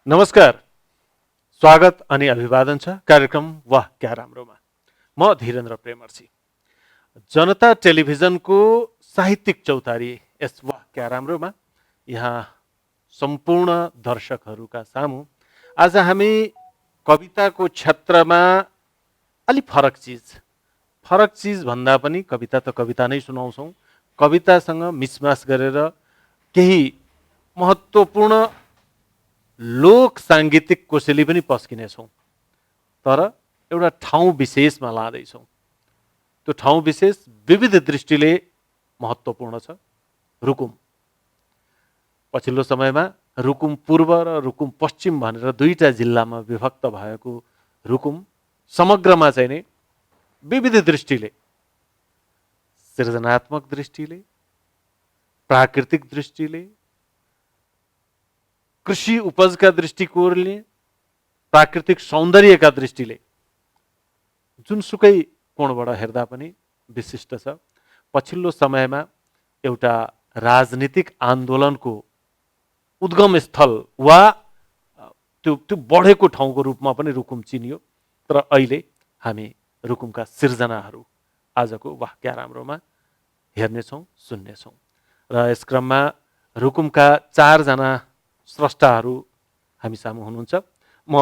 नमस्कार, स्वागत अनि अभिवादन छ कार्यक्रम वाह क्या राम्रोमा। म धीरेन्द्र प्रेमर्सी। जनता टेलिभिजनको साहित्यिक चौतारी यस वाह क्या राम्रोमा यहाँ सम्पूर्ण दर्शकहरूका सामु आज हामी कविताको क्षेत्रमा अलि फरक चिज भन्दा पनि कविता त कविता नै सुनाउँछौँ। कवितासँग मिसमास गरेर केही महत्त्वपूर्ण लोक साङ्गीतिक कोसेली पनि पस्किनेछौँ, तर एउटा ठाउँ विशेषमा लाँदैछौँ। त्यो ठाउँ विशेष विविध दृष्टिले महत्त्वपूर्ण छ, रुकुम। पछिल्लो समयमा रुकुम पूर्व र रुकुम पश्चिम भनेर दुईटा जिल्लामा विभक्त भएको रुकुम समग्रमा चाहिँ नै विविध दृष्टिले, सृजनात्मक दृष्टिले, प्राकृतिक दृष्टिले, कृषि उपजका दृष्टिकोणले, प्राकृतिक सौन्दर्यका दृष्टिले जुनसुकै कोणबाट हेर्दा पनि विशिष्ट छ। पछिल्लो समयमा एउटा राजनीतिक आन्दोलनको उद्गम स्थल वा त्यो बढेको ठाउँको रूपमा पनि रुकुम चिनियो। तर अहिले हामी रुकुमका सिर्जनाहरू आजको वाह क्या राम्रोमा हेर्नेछौँ, सुन्नेछौँ। र यस क्रममा रुकुमका चारजना स्रष्टाहरू हामी सामु हुनुहुन्छ। म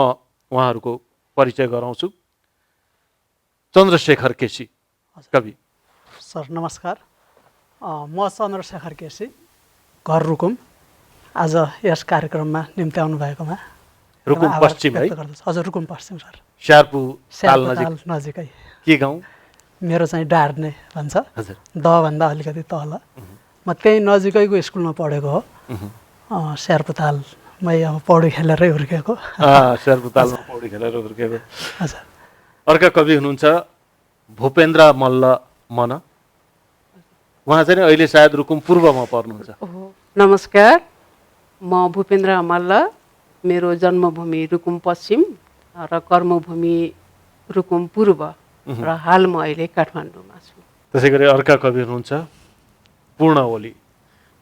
उहाँहरूको परिचय गराउँछु। चन्द्रशेखर केसी, कवि। सर नमस्कार, म चन्द्रशेखर केसी, घर रुकुम। आज यस कार्यक्रममा निम्ति आउनु भएकोमा रुकुम पश्चिम है? हजुर, रुकुम पश्चिम सर, स्यार्पु ताल नजिकै। के गाउँ? मेरो चाहिँ डार्ने भन्छ, हजुर, दभन्दा अलिकति तल। म त्यही नजिकैको स्कुलमा पढेको हो, स्यार्पुतालमै। अब पौडी खेलेरै हुर्केको। स्यार्पुतालमा पौडी खेलेर हुर्केको। हजुर। अर्का कवि हुनुहुन्छ भूपेन्द्र मल्ल मन। उहाँ चाहिँ अहिले सायद रुकुम पूर्वमा पर्नुहुन्छ। नमस्कार, म भूपेन्द्र मल्ल। मेरो जन्मभूमि रुकुम पश्चिम र कर्मभूमि रुकुम पूर्व र हाल म अहिले काठमाडौँमा छु। त्यसै गरी अर्का कवि हुनुहुन्छ पूर्ण ओली।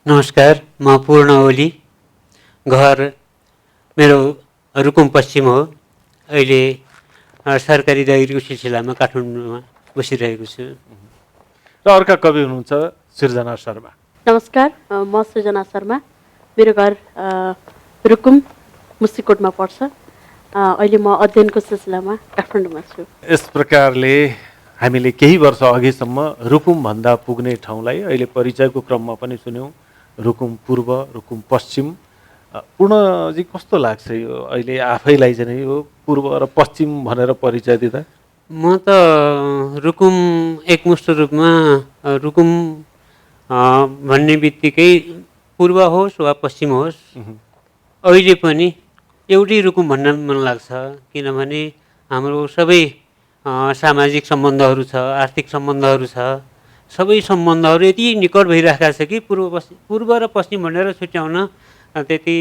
नमस्कार, म पूर्ण ओली। घर मेरो रुकुम पश्चिम हो। अहिले सरकारी डिग्रीको सिलसिलामा काठमाडौँमा बसिरहेको छु। र अर्का कवि हुनुहुन्छ सृजना शर्मा। नमस्कार, म सृजना शर्मा। मेरो घर रुकुम मुसिकोटमा पर्छ। अहिले म अध्ययनको सिलसिलामा काठमाडौँमा छु। यस प्रकारले हामीले केही वर्ष अघिसम्म रुकुम भन्दा पुग्ने ठाउँलाई अहिले परिचयको क्रममा पनि सुन्यौँ। रुकुम पूर्व, रुकुम पश्चिम। पूर्णजी कस्तो लाग्छ यो अहिले आफैलाई चाहिँ यो पूर्व र पश्चिम भनेर परिचय दिँदा? म त रुकुम एकमुष्ट रूपमा रुकुम भन्ने बित्तिकै पूर्व होस् वा पश्चिम होस्, अहिले पनि एउटै रुकुम भन्न मन लाग्छ। किनभने हाम्रो सबै सामाजिक सम्बन्धहरू छ, आर्थिक सम्बन्धहरू छ। सबै सम्बन्धहरू यति निकट भइरहेका छ कि पूर्व र पश्चिम भनेर छुट्याउन त्यति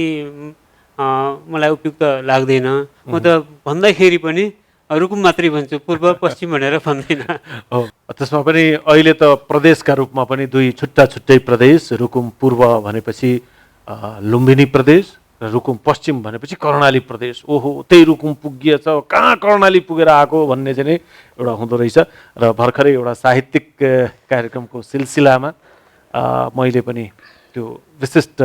मलाई उपयुक्त लाग्दैन। म त भन्दाखेरि पनि रुकुम मात्रै भन्छु, पूर्व पश्चिम भनेर भन्दैन। हो, त्यसमा पनि अहिले त प्रदेशका रूपमा पनि दुई छुट्टा छुट्टै प्रदेश, रुकुम पूर्व भनेपछि लुम्बिनी प्रदेश र रुकुम पश्चिम भनेपछि कर्णाली प्रदेश। ओहो, त्यही रुकुम पुगिएछ, कहाँ कर्णाली पुगेर आएको भन्ने चाहिँ नै एउटा हुँदो रहेछ। र भर्खरै एउटा साहित्यिक कार्यक्रमको सिलसिलामा मैले पनि त्यो विशिष्ट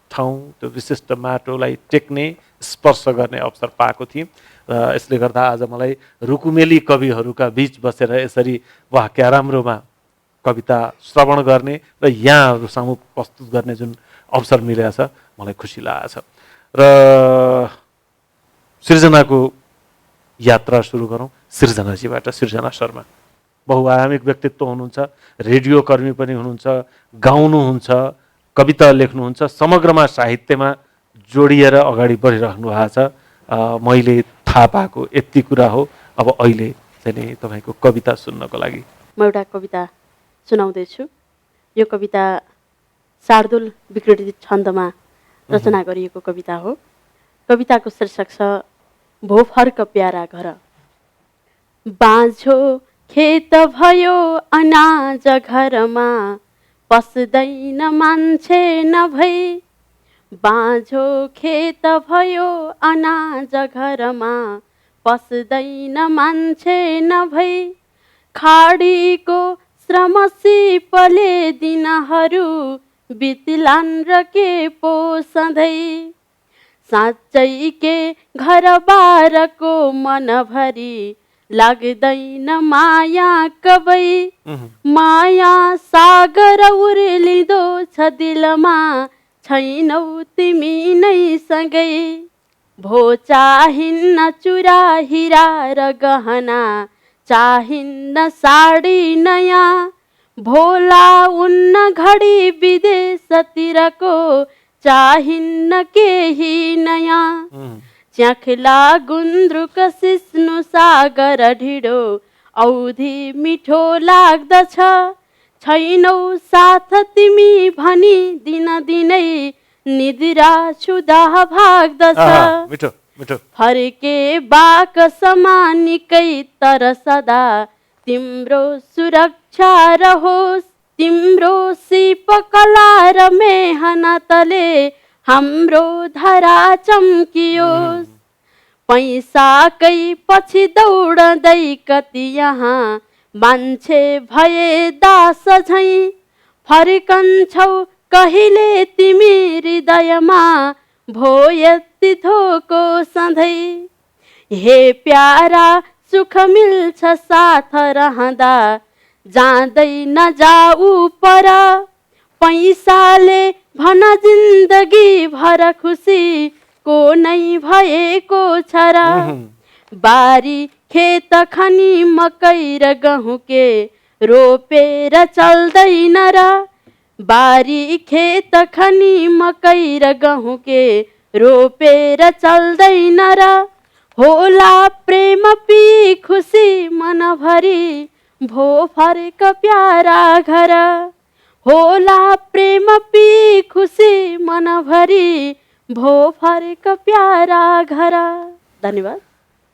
ठाउँ, त्यो विशिष्ट माटोलाई टेक्ने, स्पर्श गर्ने अवसर पाएको थिएँ। र यसले गर्दा आज मलाई रुकुमेली कविहरूका बीच बसेर यसरी वाह क्या राम्रोमा कविता श्रवण गर्ने र यहाँहरू सामु प्रस्तुत गर्ने जुन अवसर मिलेको छ, मलाई खुसी लागेको छ। र सृजनाको यात्रा सुरु गरौँ सृजनाजीबाट। सृजना शर्मा बहुआयामिक व्यक्तित्व हुनुहुन्छ, रेडियो कर्मी पनि हुनुहुन्छ, गाउनुहुन्छ, कविता लेख्नुहुन्छ, समग्रमा साहित्यमा जोडिएर अगाडि बढिराख्नु भएको छ। मैले थाहा पाएको यति कुरा हो। अब अहिले चाहिँ तपाईँको कविता सुन्नको लागि म एउटा कविता सुनाउँदैछु। यो कविता शार्दुल विकृति छन्दमा रचना गरिएको कविता हो। कविताको शीर्षक छ भो फर्क प्यारा घर। बाँझो खेत भयो अनाज घरमा, पस्दैन मान्छे नभई, बाँझो खेत भयो अनाज घरमा, पस्दैन मान्छे नभई, खाडीको श्रम सिपले दिनहरू बित्लान् र के पो सधैँ। साँच्चै के घरबारको मनभरि लाग्दैन माया कबै, माया सागर उर्लिँदो छ दिलमा, छैनौ तिमी नै सँगै। भो चाहिन्न चुरा हिरा र गहना, चाहिन्न साडी नयाँ, भोला उन्न घडी विदेशतिरको, चाहिन्न केही नयाँ। च्याख्ला गुन्द्रुक सिस्नु सागर ढिँडो, औधी मिठो लाग्दछ, छैनौ साथ तिमी भनी दिनै निद्रा छुदा भाग्दछ। मिठो मिठो। फर्के बाकसमा निकै तर सदा तिम्रो सुरक्षा रहोस्, तिम्रो सिप कला र मेहनतले हाम्रो धरा चम्कियोस्। पैसाकै पछि दौडदै कति यहाँ मान्छे भए दास झैँ, फर्कन्छौ कहिले तिमी हृदयमा, भो यति धोको सधैँ। हे प्यारा सुख मिल्छ साथ रहँदा, जाँदै नजाऊ पर, पैसाले भन जिन्दगी भर खुसी को नै भएको छ र। बारी खेत खनी मकै र गहुँ के रोपेर चल्दैन र, बारी खेत खनी मकै र गहुँ के रोपेर चल्दैन र। होला प्रेम पी खुसी मनभरि, भो फर्क प्यारा घर, होला प्रेम पी खुसी मनभरि, भो फर्क प्यारा घर। धन्यवाद।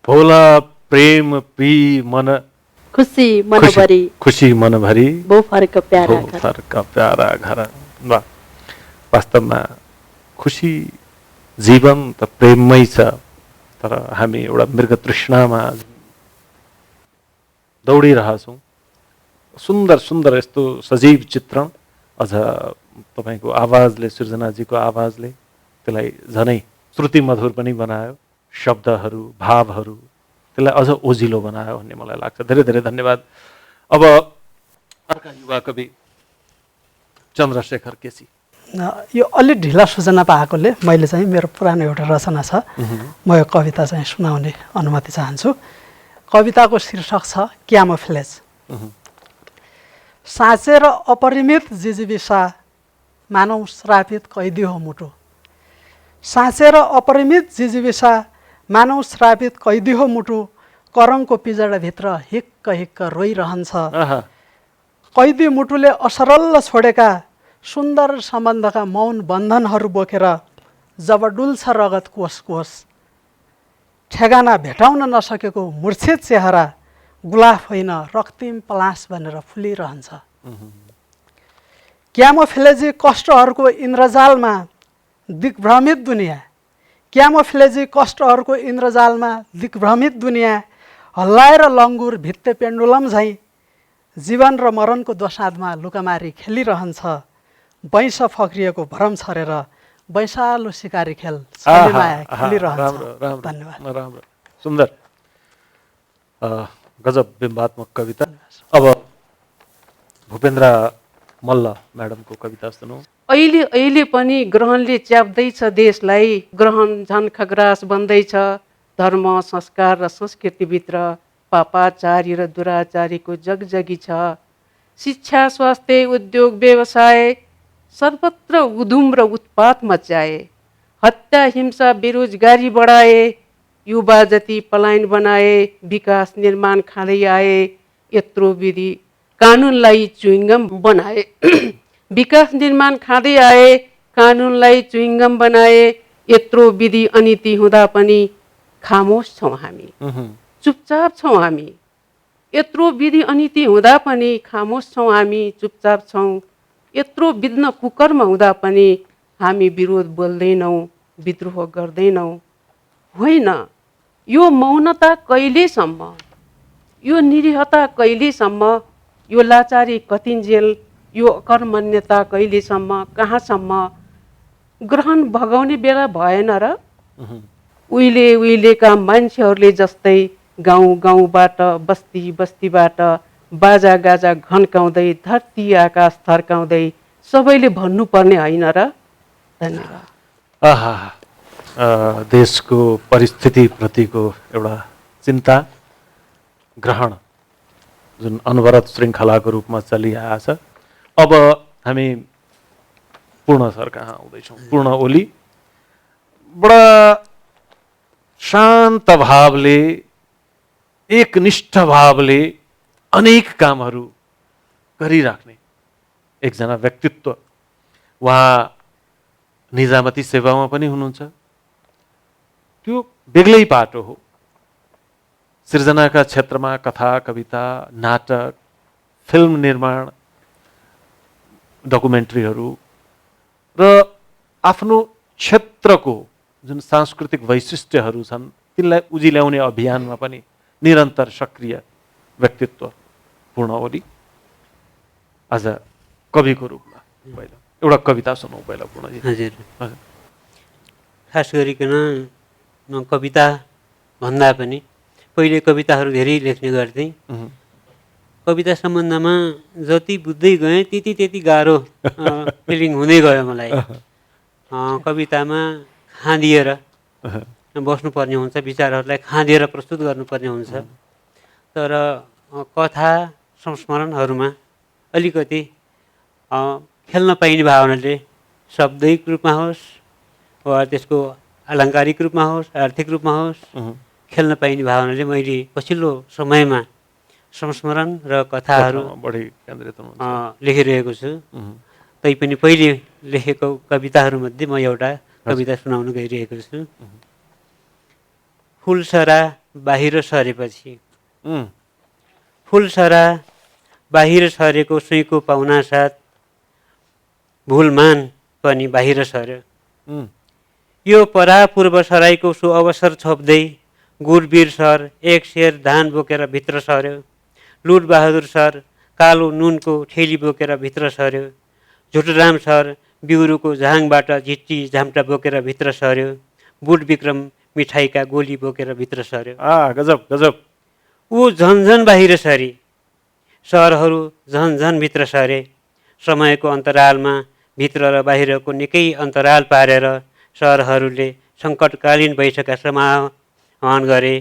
भोला प्रेम पी मन खुसी मनभरि, खुसी मनभरि, भो फर्क प्यारा भो घर। फर्क प्यारा घर। वाह, वास्तवमा खुसी जीवन त प्रेममै छ, तर हामी एउटा मृग तृष्णामा दौडिरहेछौँ। सुन्दर सुन्दर यस्तो सजीव चित्रण, अझ तपाईँको आवाजले, सृजनाजीको आवाजले त्यसलाई झनै श्रुति मधुर पनि बनायो, शब्दहरू भावहरू त्यसलाई अझ ओजिलो बनायो भन्ने मलाई लाग्छ। धेरै धेरै धन्यवाद। अब अर्का युवा कवि चन्द्रशेखर केसी। यो अलि ढिला सूचना पाएकोले मैले चाहिँ मेरो पुरानो एउटा रचना छ, म यो कविता चाहिँ सुनाउने अनुमति चाहन्छु। कविताको शीर्षक छ क्यामोफ्लेज। साँचेर अपरिमित जिजीविसा, मानव श्रापित कैदी हो मुटु। साँचेर अपरिमित जिजीविसा, मानव श्रापित कैदी हो मुटु, करङको पिजडाभित्र हिक्क हिक्क रोइरहन्छ। कैदी मुटुले असरल्ल छोडेका सुन्दर सम्बन्धका मौन बन्धनहरू बोकेर जब डुल्छ रगत कोष कोष, ठेगाना भेटाउन नसकेको मूर्छित चेहरा गुलाफ होइन रक्तिम पलास भनेर फुलिरहन्छ। क्यामोफ्लेजी कष्टहरूको इन्द्रजालमा दिग्भ्रमित दुनियाँ, क्यामोफ्लेजी कष्टहरूको इन्द्रजालमा दिग्भ्रमित दुनियाँ, हल्लाएर लङ्गुर भित्ते पेन्डुलम झैँ जीवन र मरणको दोसाँधमा लुकामारी खेलिरहन्छ। बैंस फक्रिएको भरम छरेर बैंसालु सिकारी खेल खेलिरहन्छ। धन्यवाद। राम्रो, सुन्दर, गजब बिम्बात्मक कविता। अब भूपेन्द्र मल्ल म्याडमको कविता सुनौँ। अहिले अहिले पनि ग्रहणले च्याप्दैछ देशलाई, ग्रहण झन् खग्रास बन्दैछ। धर्म संस्कार र संस्कृतिभित्र पापाचारी र दुराचारीको जगजगी छ। शिक्षा स्वास्थ्य उद्योग व्यवसाय सर्वत्र उधुम र उत्पात मचाए। हत्या हिंसा बेरोजगारी बढाए, युवा जति पलायन बनाए। विकास निर्माण खाँदै आए, यत्रो विधि कानुनलाई चुइङ्गम बनाए। विकास निर्माण खाँदै आए, कानुनलाई चुइङ्गम बनाए। यत्रो विधि अनीति हुँदा पनि खामोश छौँ हामी, चुपचाप छौँ हामी। यत्रो विधि अनीति हुँदा पनि खामोश छौँ हामी, चुपचाप छौँ। यत्रो विघ्न कुकर्म हुँदा पनि हामी विरोध बोल्दैनौँ, विद्रोह गर्दैनौँ। होइन, यो मौनता कहिलेसम्म, यो निरीहता कहिलेसम्म, यो लाचारी कतिन्जेल, यो अकर्मण्यता कहिलेसम्म, कहाँसम्म? ग्रहण भगाउने बेला भएन र? उहिलेका मान्छेहरूले जस्तै गाउँ गाउँबाट, बस्ती बस्तीबाट बाजागाजा घन्काउँदै, धरती आकाश थर्काउँदै सबैले भन्नुपर्ने होइन र? धन्यवाद। देशको परिस्थितिप्रतिको एउटा चिन्ता, ग्रहण जुन अनवरत श्रृङ्खलाको रूपमा चलिआएको छ। अब हामी पूर्ण सर कहाँ आउँदैछौँ। पूर्ण ओली बडा शान्त भावले, एकनिष्ठ भावले अनेक कामहरू गरिराख्ने एकजना व्यक्तित्व। उहाँ निजामती सेवामा पनि हुनुहुन्छ। त्यो बेग्लै बाटो हो। सृजनाका क्षेत्रमा कथा, कविता, नाटक, फिल्म निर्माण, डकुमेन्ट्रीहरू र आफ्नो क्षेत्रको जुन सांस्कृतिक वैशिष्ट्यहरू छन् तिनलाई उजिल्याउने अभियानमा पनि निरन्तर सक्रिय व्यक्तित्व पूर्ण ओली। आज कविको रूपमा पहिला एउटा कविता सुनौ पहिला पूर्णजी। हजुर, खास गरिकन म कविता भन्दा पनि पहिले कविताहरू धेरै लेख्ने गर्थेँ। कविता सम्बन्धमा जति बुझ्दै गएँ त्यति गाह्रो फिलिङ हुँदै गयो मलाई। कवितामा खाँदिएर बस्नुपर्ने हुन्छ, विचारहरूलाई खाँदिएर प्रस्तुत गर्नुपर्ने हुन्छ। तर कथा संस्मरणहरूमा अलिकति खेल्न पाइने भावनाले शब्दिक रूपमा होस् वा त्यसको आलङ्कारिक रूपमा होस्, आर्थिक रूपमा होस्, खेल्न पाइने भावनाले मैले पछिल्लो समयमा संस्मरण र कथाहरू बढी केन्द्रित हुनुहुन्छ। लेखिरहेको छु। तैपनि पहिले लेखेको कविताहरूमध्ये म एउटा कविता सुनाउन गइरहेको छु। फुलसरा बाहिर सरेपछि। फुलसरा बाहिर सरेको सुईको पाहुना साथ भुलमान पनि बाहिर सर्यो। यो परापूर्व सराईको सो अवसर छोप्दै गुरवीर सर एक सेर धान बोकेर भित्र सर्यो। लुटबहादुर सर कालो नुनको ठेली बोकेर भित्र सर्यो। झुटराम सर बिउरुको झाङबाट झिट्टी झाम्टा बोकेर भित्र सर्यो। बुट विक्रम मिठाईका गोली बोकेर भित्र सर्यो। गजब गजब। ऊ झन्झन बाहिर सरी, सहरहरू झन्झन भित्र सरे। समयको अन्तरालमा भित्र र बाहिरको निकै अन्तराल पारेर सहरहरूले सङ्कटकालीन बैठकका समाहन गरे।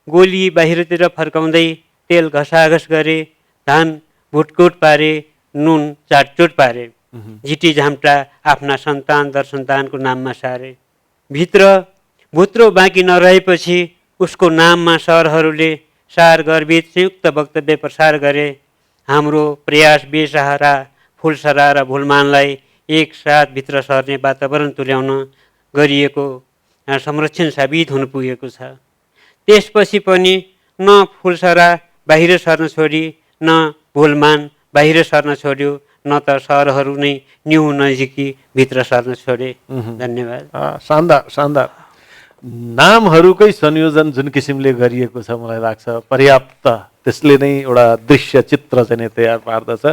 गोली बाहिरतिर फर्काउँदै तेल घसाघस गरे। धान भुटकुट पारे, नुन चाटचुट पारे। झिटी झाम्टा आफ्ना सन्तान दर सन्तानको नाममा सारे। भित्र भुत्रो बाँकी नरहेपछि उसको नाममा सहरहरूले सार गर्भित संयुक्त वक्तव्य प्रसार गरे। हाम्रो प्रयास बेसहारा फुलसरा र भुलमानलाई एकसाथ भित्र सर्ने वातावरण तुल्याउन गरिएको संरक्षण साबित हुन पुगेको छ। त्यसपछि पनि न फुलसरा बाहिर सर्न छोडी न भुलमान बाहिर सर्न छोड्यो, न त सहरहरू नै न्यू नजिकी भित्र सर्न छोडे। धन्यवाद। शानदार शानदार। नामहरूकै संयोजन जुन किसिमले गरिएको छ मलाई लाग्छ पर्याप्त, त्यसले नै एउटा दृश्य चित्र चाहिँ नै तयार पार्दछ।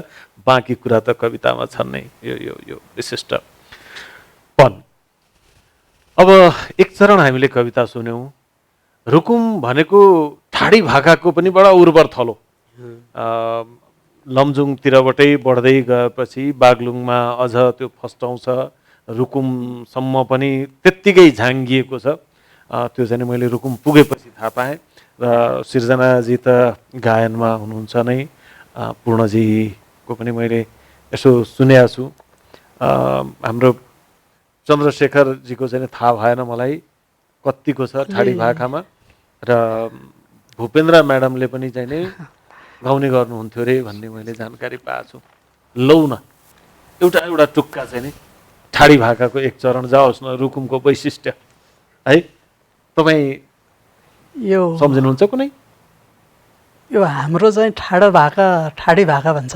बाँकी कुरा त कवितामा छन् नै। यो विशिष्ट पन। अब एक चरण हामीले कविता सुन्यौँ। रुकुम भनेको ठाडी भाकाको पनि बडा उर्वर थलो। लमजुङतिरबाटै बढ्दै गएपछि बागलुङमा अझ त्यो फस्टाउँछ। रुकुमसम्म पनि त्यत्तिकै झाङ्गिएको छ। त्यो चाहिँ मैले रुकुम पुगेपछि थाहा पाएँ। र सिर्जनाजी त गायनमा हुनुहुन्छ नै। पूर्णजीको पनि मैले यसो सुनेको छु। हाम्रो चन्द्रशेखरजीको चाहिँ थाहा भएन मलाई कतिको छ ठाडी भाकामा। र भूपेन्द्र म्याडमले पनि चाहिँ नै गाउने गर्नुहुन्थ्यो अरे भन्ने मैले जानकारी पाएको छु। लौ न एउटा टुक्का चाहिँ नि ठाडी भाकाको एक चरण जाओस् न, रुकुमको वैशिष्ट्य है। तपाईँ यो सम्झिनुहुन्छ कुनै? यो हाम्रो चाहिँ ठाडी भाका भन्छ।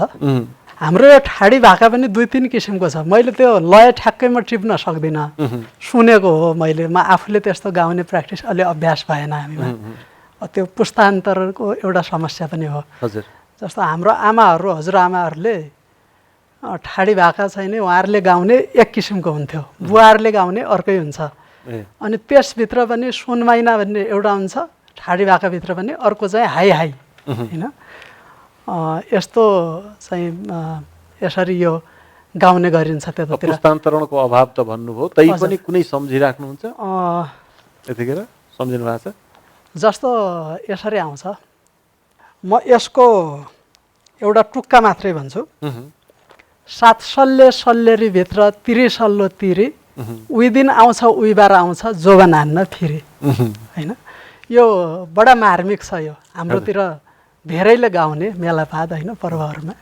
हाम्रो यो ठाडी भाका पनि 2-3 किसिमको छ। मैले त्यो लय ठ्याक्कै म टिप्न सक्दिनँ, सुनेको हो मैले। म आफूले त्यस्तो गाउने प्र्याक्टिस अलि अभ्यास भएन हामीमा। त्यो पुस्तान्तरको एउटा समस्या पनि हो। हजुर जस्तो हाम्रो आमाहरू, हजुरआमाहरूले ठाडी भाका छैन उहाँहरूले गाउने एक किसिमको हुन्थ्यो, बुवाहरूले गाउने अर्कै हुन्छ। अनि त्यसभित्र पनि सुनमाइना भन्ने एउटा हुन्छ, ठाडी भाकाभित्र पनि अर्को चाहिँ हाई हाई होइन। यस्तो चाहिँ यसरी यो गाउने गरिन्छ त्यतातिर। पुस्तान्तरणको अभाव त भन्नुभयो, तै पनि कुनै सम्झिराख्नुहुन्छ यतिखेर? सम्झिनु भएको छ? जस्तो यसरी आउँछ, म यसको एउटा टुक्का मात्रै भन्छु। सात सल्ले सल्लेरीभित्र तिरी सल्लो तिरी, उही दिन आउँछ उही बार आउँछ जोबन हान्न फिरी होइन। यो बडा मार्मिक छ। यो हाम्रोतिर धेरैले गाउने मेलापात होइन, पर्वहरूमा।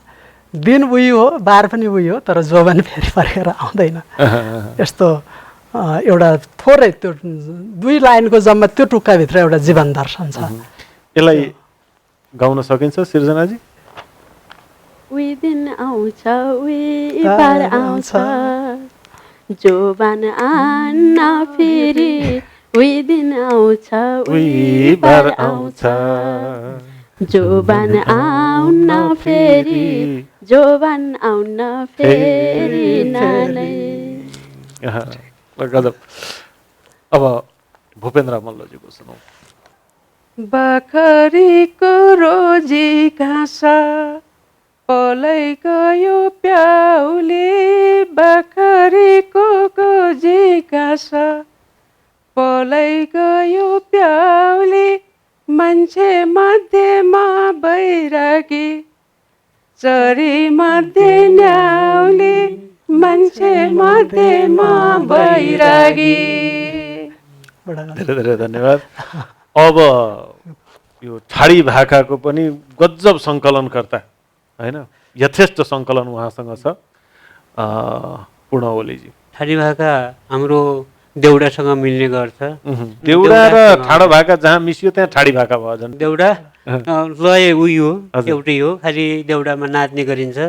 दिन उही हो, बार पनि उही हो, तर जोबन फेरि फर्केर आउँदैन। यस्तो एउटा थोरै त्यो 2 लाइनको जम्मा त्यो टुक्काभित्र एउटा जीवन दर्शन छ। यसलाई गाउन सकिन्छ सृजनाजी? उही दिन आउँछ उही बार आउँछ जोबान आन्न फेरि, उही दिन आउँछ उही बार आउँछ जोबान आउन फेरि, जोबान आउन फेरि नानै। गजब। अब भूपेन्द्र मल्लजीको सुनौ। बाखरीको रोजी घाँस पलै गयो प्याउले, बाखरीको गोजी घाँस पलै गयो प्याउले, मान्छे मध्येमा बैरागी चरी मध्ये न्याउले, मान्छे मध्येमा बैरागी। धेरै धेरै धन्यवाद। अब यो ठाडी भाकाको पनि गजब सङ्कलनकर्ता होइन, यथेष्ट सङ्कलन उहाँसँग छ, पूर्ण ओलीजी। ठाडी भाका हाम्रो देउडासँग मिल्ने गर्छ। देउडा र ठाडो भाका जहाँ मिसियो त्यहाँ ठाडी भाका भयो झन्। देउडा लय उही हो, एउटै हो, खालि देउडामा नाच्ने गरिन्छ।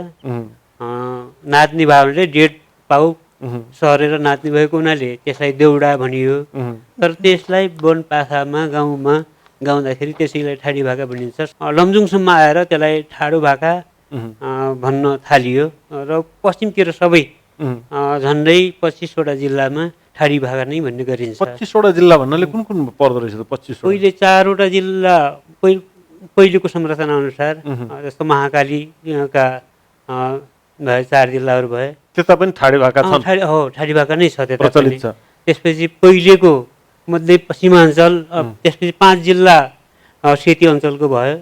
नाच्ने भयो भने डेढ पाउ सरेर नाच्ने भएको हुनाले त्यसलाई देउडा भनियो। तर त्यसलाई वनपाखामा गाउँमा गाउँदाखेरि त्यसैलाई ठाडी भाका भनिन्छ। लमजुङसम्म आएर त्यसलाई ठाडो भाका भन्न थालियो र पश्चिमतिर सबै झन्डै 25वटा जिल्लामा ठाडी भाका नै भन्ने गरिन्छ। 25वटा जिल्ला भन्नाले कुन कुन पर्दो रहेछ त? 25? पहिले 4वटा जिल्ला पहिलेको संरचना अनुसार, जस्तो महाकालीका भए 4 जिल्लाहरू भए, त्यता पनि ठाडी भाका छन्? हो, ठाडी भाका नै छ त्यता प्रचलित पनि। छ। त्यसपछि पहिलेको मध्यपश्चिमाञ्चल, त्यसपछि 5 जिल्ला सेती अञ्चलको भयो।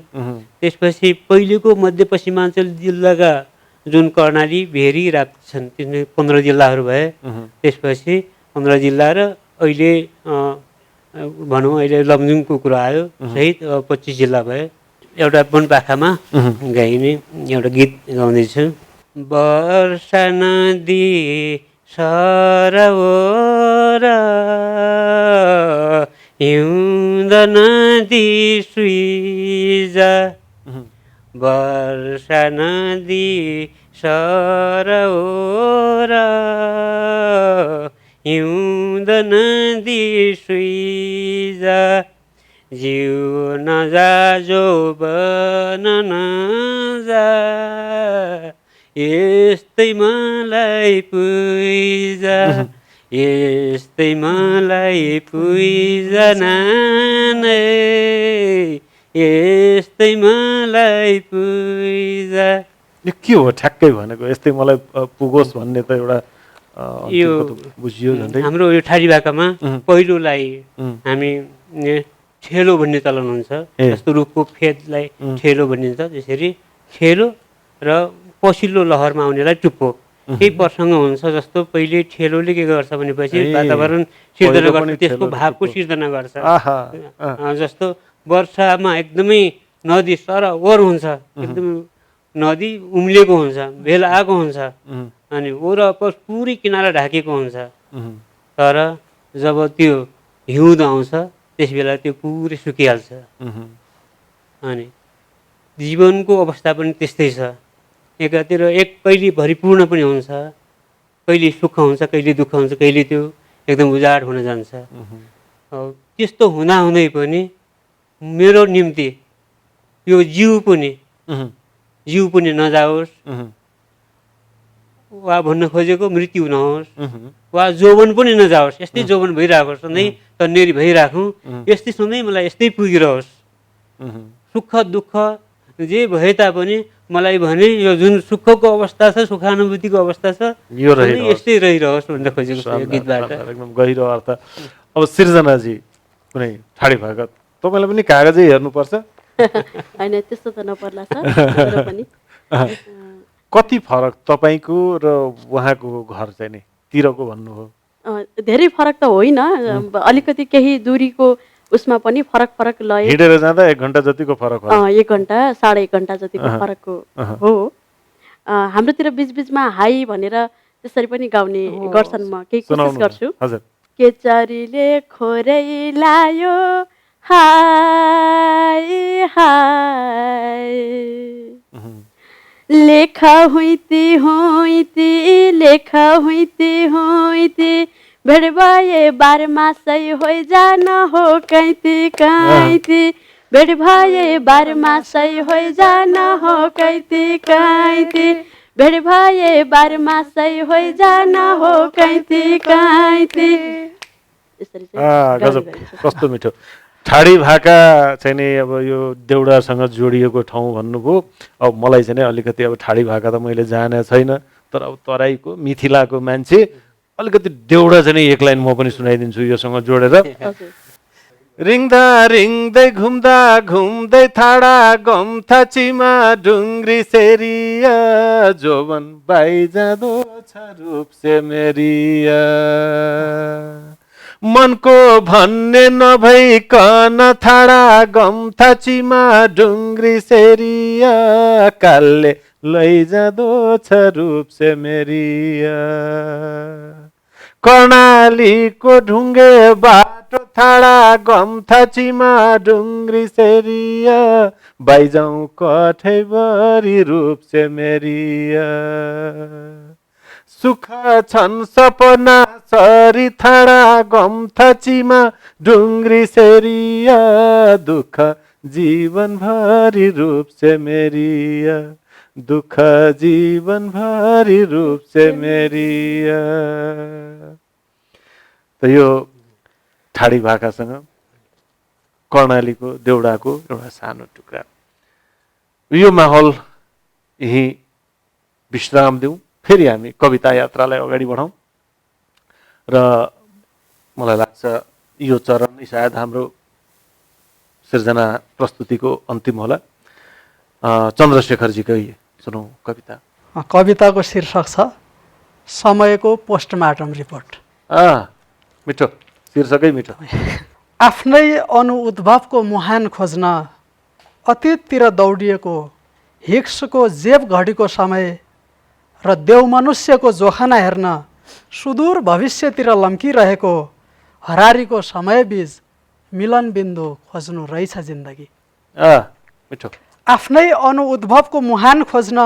त्यसपछि पहिलेको मध्यपश्चिमाञ्चल जिल्लाका जुन कर्णाली, भेरी, राप्ती छन्, तिनी 15 जिल्लाहरू भए। त्यसपछि 15 जिल्ला र अहिले भनौँ अहिले लमजुङको कुरा आयो सहित 25 जिल्ला भए। एउटा वनपाखामा गाइने एउटा गीत गाउँदैछु। वर्षा नदी सरओर हिउँद नदी सुइजा, वर्षा नदी सरओर हिउँद नदी सुइजा, जिउ नजा जोबन नजा, यस्तै मलाई पुइजा, यस्तै मलाई पुइजा नानै, यस्तै मलाई पुइजा। यो के हो ठ्याक्कै भनेको? यस्तै मलाई पुगोस् भन्ने त एउटा यो बुझियो झन्डै। हाम्रो यो ठाडी भाकामा पहिलोलाई हामी ठेलो भन्ने चलन हुन्छ। जस्तो रुखको फेदलाई ठेलो भनिन्छ, त्यसरी ठेलो र पछिल्लो लहरमा आउनेलाई टुप्पो, केही प्रसङ्ग हुन्छ। जस्तो पहिले ठेलोले के गर्छ भनेपछि वातावरण सिर्जना गर्छ, त्यसको भावको सिर्जना गर्छ। जस्तो वर्षामा एकदमै नदी सरओर हुन्छ, एकदमै नदी उम्लेको हुन्छ, भेल आएको हुन्छ, अनि वरपर पुरै किनारा ढाकेको हुन्छ। तर जब त्यो हिउँद आउँछ त्यस बेला त्यो पुरै सुकिहाल्छ। अनि जीवनको अवस्था पनि त्यस्तै छ। एकातिर एक कहिले भरिपूर्ण पनि हुन्छ, कहिले सुख हुन्छ, कहिले दुःख हुन्छ, कहिले त्यो एकदम उजाड हुन जान्छ। त्यस्तो हुँदाहुँदै पनि मेरो निम्ति यो जीव पनि नजाओस्, वा भन्न खोजेको मृत्यु नहोस्, वा जोवन पनि नजाओस्, यस्तै जोवन भइरहेको सधैँ तन्नेरी भइराखौँ, यस्तै सधैँ मलाई यस्तै पुगिरहोस्। सुख दुःख जे भए तापनि मलाई भने यो जुन सुखको अवस्था छ, सुखानुभूतिको अवस्था छ, यो रहिरहोस्। यस्तै रहिरहोस् भन्न खोजेको छ यो गीतबाट। एकदम गहिरो अर्थ। अब सिर्जनाजी कुनै ठाडी भाका तपाईँलाई पनि कागजै हेर्नुपर्छ? होइन, त्यस्तो त नपर्ला सर, तर पनि कति फरक तपाईँको र उहाँको घर चाहिँ नि तिरको भन्नुभयो? धेरै फरक त होइन, अलिकति केही दुरीको उसमा पनि फरक लय। हिँडेर जाँदा 1 घन्टा जतिको फरक हो? 1 घन्टा 1.5 घन्टा जतिको फरकको हो। हाम्रोतिर बिचबिचमा हाई भनेर त्यसरी पनि गाउने गर्छन्, म केही कोसिस गर्छु। हजुर। केचरीले खोरै लायो हाय हाय, लेखा हुइती हुइती, लेखा हुइती हुइती, भेड भए बारमा सही हो जान हो कैती कैती, भेड भए बारमा सही हो जान हो कैती कैती, भेड भए बारमा सही हो जान हो कैती कैती। गजब, कस्तो मिठो। ठाडी भाका चाहिँ नि अब यो देउडासँग जोडिएको ठाउँ भन्नुभयो। अब मलाई चाहिँ नि अलिकति अब ठाडी भाका त मैले जाने छैन, तर अब तराईको मिथिलाको मान्छे अलिकति देउडा चाहिँ नि एक लाइन म पनि सुनाइदिन्छु योसँग जोडेर। रिङ्दा रिङ्दै घुम्दा घुम्दै थाडा गम्था चिमा डुङ्ग्री सेरिया, जोवन बाई जाँदो छ रूप से मेरिया, मनको भन्ने नभइकन थाडा गम्था चिमा डुङ्ग्री सेरिया, कालले लैजाँदो छ रूप से मेरिया, कर्णालीको ढुङ्गे बाटो थाडा गम्था चिमा डुङ्ग्री सेरिया, बाइजाउँ कठैभरि रूप से मेरिया, सुख छन् सपना सरी थाडा गम्था चिमा डुङ्ग्री सेरिया, दुःख जीवनभरि रूप से मेरिया, दुःख जीवनभरि रूप से मेरिया। त यो ठाडी भाकासँग कर्णालीको देउडाको एउटा सानो टुक्रा। यो माहौल यही विश्राम दिउँ, फेरि हामी कविता यात्रालाई अगाडि बढाउँ। र मलाई लाग्छ यो चरण नै सायद हाम्रो सिर्जना प्रस्तुतिको अन्तिम होला। चन्द्रशेखरजीकै सुनौ कविता। कविताको शीर्षक छ समयको पोस्टमार्टम रिपोर्ट। मिठो, शीर्षकै मिठो। आफ्नै अनुउद्भवको मुहान खोज्न अतीततिर दौडिएको हिक्सको जेब घडीको समय र देव मनुष्यको जोखाना हेर्न सुदूर भविष्यतिर लम्किरहेको हरारीको समयबीच मिलन बिन्दु खोज्नु रहेछ जिन्दगी। मिठो। आफ्नै अनुउद्भवको मुहान खोज्न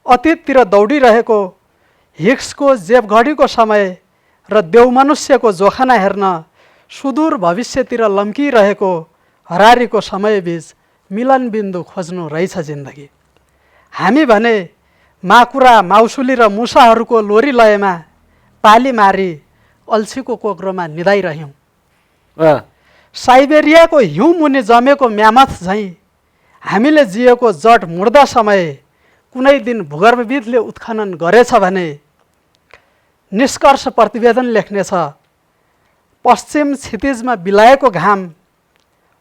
अतीततिर दौडिरहेको हिक्सको जेबघडीको समय र देव मनुष्यको जोखाना हेर्न सुदूर भविष्यतिर लम्किरहेको हरारीको समयबीच मिलन बिन्दु खोज्नु रहेछ जिन्दगी। हामी भने माकुरा माउसुली र मुसाहरूको लोरी लयमा पाली मारी अल्छीको कोक्रोमा निदाइरह्यौँ। साइबेरियाको हिउँ मुनि जमेको म्यामथ झैँ हामीले जिएको जट मुर्दा समय कुनै दिन भूगर्भविदले उत्खनन गरेछ भने निष्कर्ष प्रतिवेदन लेख्नेछ। पश्चिम क्षितिजमा बिलाएको घाम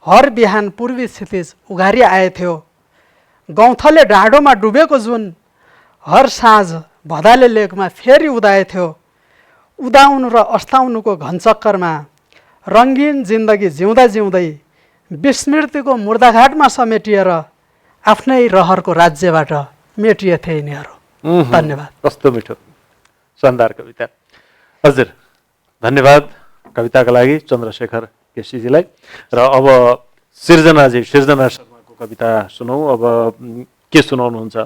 हर बिहान पूर्वी क्षितिज उघारी आएथ्यो। गौँथले डाँडोमा डुबेको जुन हर साँझ भदाले लेकमा फेरि उदाएथ्यो। उदाउनु र अस्ताउनुको घनचक्करमा रङ्गीन जिन्दगी जिउँदा जिउँदै विस्मृतिको मुर्दाघाटमा समेटिएर आफ्नै रहरको राज्यबाट मेटिएथे यिनीहरू। धन्यवाद। कस्तो मिठो शानदार कविता। हजुर धन्यवाद कविताका लागि चन्द्रशेखर केसीजीलाई। र अब सिर्जना शर्माको कविता सुनौ। अब के सुनाउनुहुन्छ?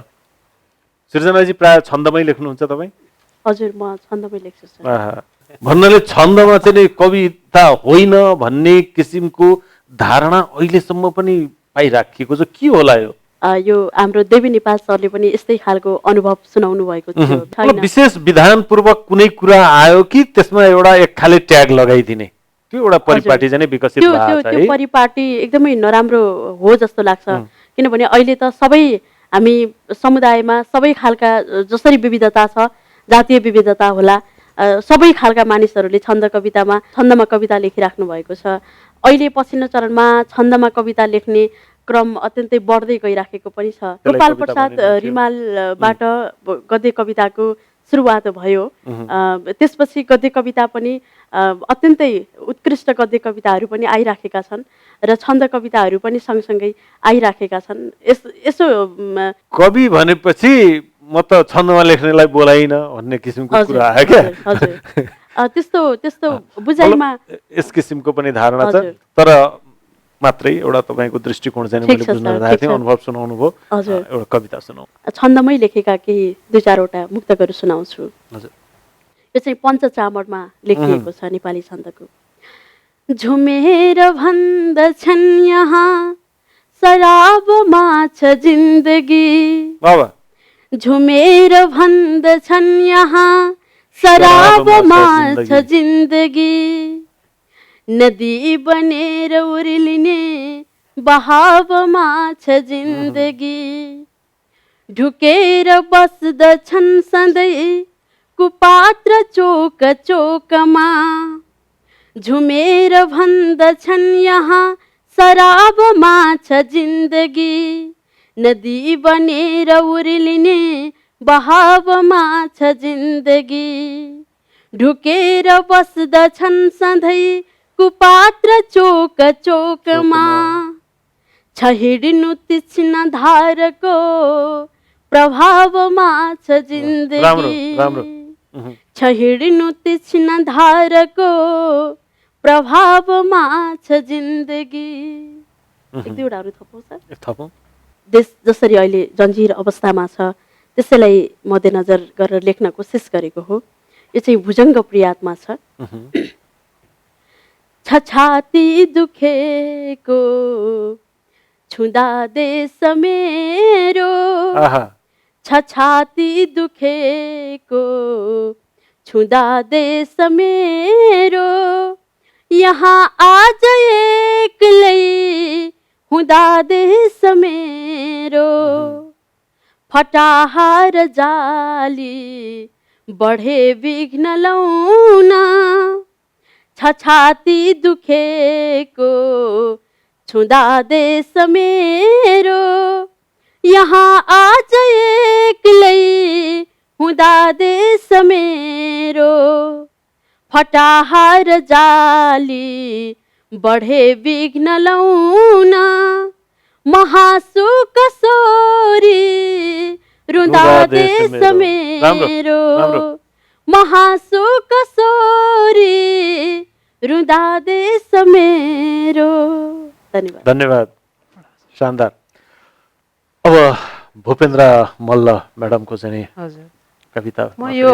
सृजनाजी प्राय छन्दमै लेख्नुहुन्छ तपाईँ? हजुर, म छन्दमै लेख्छु सर। आहा। भन्नाले छन्दमा चाहिँ नि कविता होइन भन्ने किसिमको धारणा अहिलेसम्म पनि पाइराखिएको छ, के होला यो? यो हाम्रो देवी नेपाल सरले पनि यस्तै खालको अनुभव सुनाउनु भएको थियो। मतलब छैन। विशेष विधानपूर्वक कुनै कुरा आयो कि त्यसमा एउटा एक खाले ट्याग लगाइदिने त्यो एउटा परिपाटी चाहिँ नि विकसित त्यो भएको छ त्यो है? परिपाटी एकदमै नराम्रो हो जस्तो लाग्छ। किनभने अहिले त सबै हामी समुदायमा सबै खालका जसरी विविधता छ, जातीय विविधता होला, सबै खालका मानिसहरूले छन्दमा कविता लेखिराख्नु भएको छ। अहिले पछिल्लो चरणमा छन्दमा कविता लेख्ने क्रम अत्यन्तै बढ्दै गइराखेको पनि छ। त्यसलाई गोपाल कविता प्रसाद भनिन्थ्यो। रिमालबाट गद्य कविताको सुरुवात भयो। त्यसपछि गद्य कविता पनि अत्यन्तै उत्कृष्ट गद्य कविताहरू पनि आइराखेका छन् र छन्द कविताहरू पनि सँगसँगै आइराखेका छन्। यसो कवि भनेपछि म त छन्दमा लेख्नेलाई बोलाइन भन्ने किसिमको हजुर, कुरा आयो क्या? हजुर, हजुर। त्यस्तो बुझाइमा यस किसिमको पनि धारणा छ, हजुर। तर मात्रै एउटा तपाईँको दृष्टिकोण चाहिँ ठिक मैले छ बुझ्न सर, चाहेको ठिक थिएँ। छ। अनुभव सुनाउनु भयो, हजुर। एउटा कविता सुनाउ। छन्दमै लेखेका केही 2-4वटा मुक्तकहरू सुनाउँछु। हजुर। यो चाहिँ पञ्चचामरमा लेखिएको छ नेपाली छन्दको। झुमेर भन्दछन् यहाँ शराबमा छ जिन्दगी, बाबा झुमेर भन्दछन् यहाँ शराबमा छ जिन्दगी, नदी बनेर उर्लिने बहावमा छ जिन्दगी, ढुकेर बस्दछन् सधैँ कुपात्र चोक चोकमा, झुमेर भन्दछन् यहाँ शराबमा छ जिन्दगी, नदी बनेर उर्लिने बहावमा छ जिन्दगी, ढुकेर बस्दछन् सधैँ कुपात्र चोक चोकमा, छ हिँड्नु तीक्ष्ण धारको प्रभावमा छ जिन्दगी, छ हिँड्नु तीक्ष्ण धारको प्रभावमा छ जिन्दगी। एक दुईवटाहरू थपौँ सर? थपौँ। देश जसरी अहिले जन्जिर अवस्थामा छ त्यसैलाई मध्यनजर गरेर लेख्न कोसिस गरेको हो। यो चाहिँ भुजङ्ग प्रियात्मा छ। छछाती दुखेको छुँदा देश मेरो, छछाती दुखेको छुँदा देश मेरो, यहाँ आज एक्लै हुँदा देश मेरो, फटाहार जाली बढे विघ्न लाउन, छछाती दुखेको छुँदा देश मेरो, यहाँ आज एक्लै हुँदा देश मेरो, फटाहार जाली बढे विघ्न लाउन, महासु कसोरी रुँदा देश मेरो, महासु कसोरी रुँदा देश मेरो। धन्यवाद। धन्यवाद, शानदार। अब भूपेन्द्र मल्ल म्याडमको चाहिँ हजुर, कविता म यो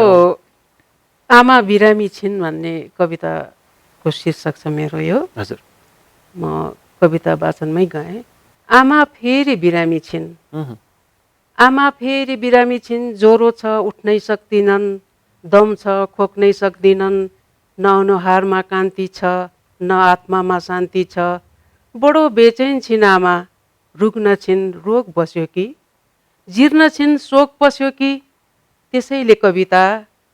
आमा बिरामी छिन् भन्ने कविताको शीर्षक छ मेरो यो। हजुर। म कविता वाचनमै गएँ। आमा फेरि बिरामी छिन्, आमा फेरि बिरामी छिन्, ज्वरो छ उठ्नै सक्दिनन्, दम छ खोक्नै सक्दिनन्, न अनुहारमा कान्ति छ न आत्मामा शान्ति छ, बडो बेचैन छिन् आमा, रुग्न छिन् रोग बस्यो कि, जीर्ण छिन् शोक पस्यो कि, त्यसैले कविता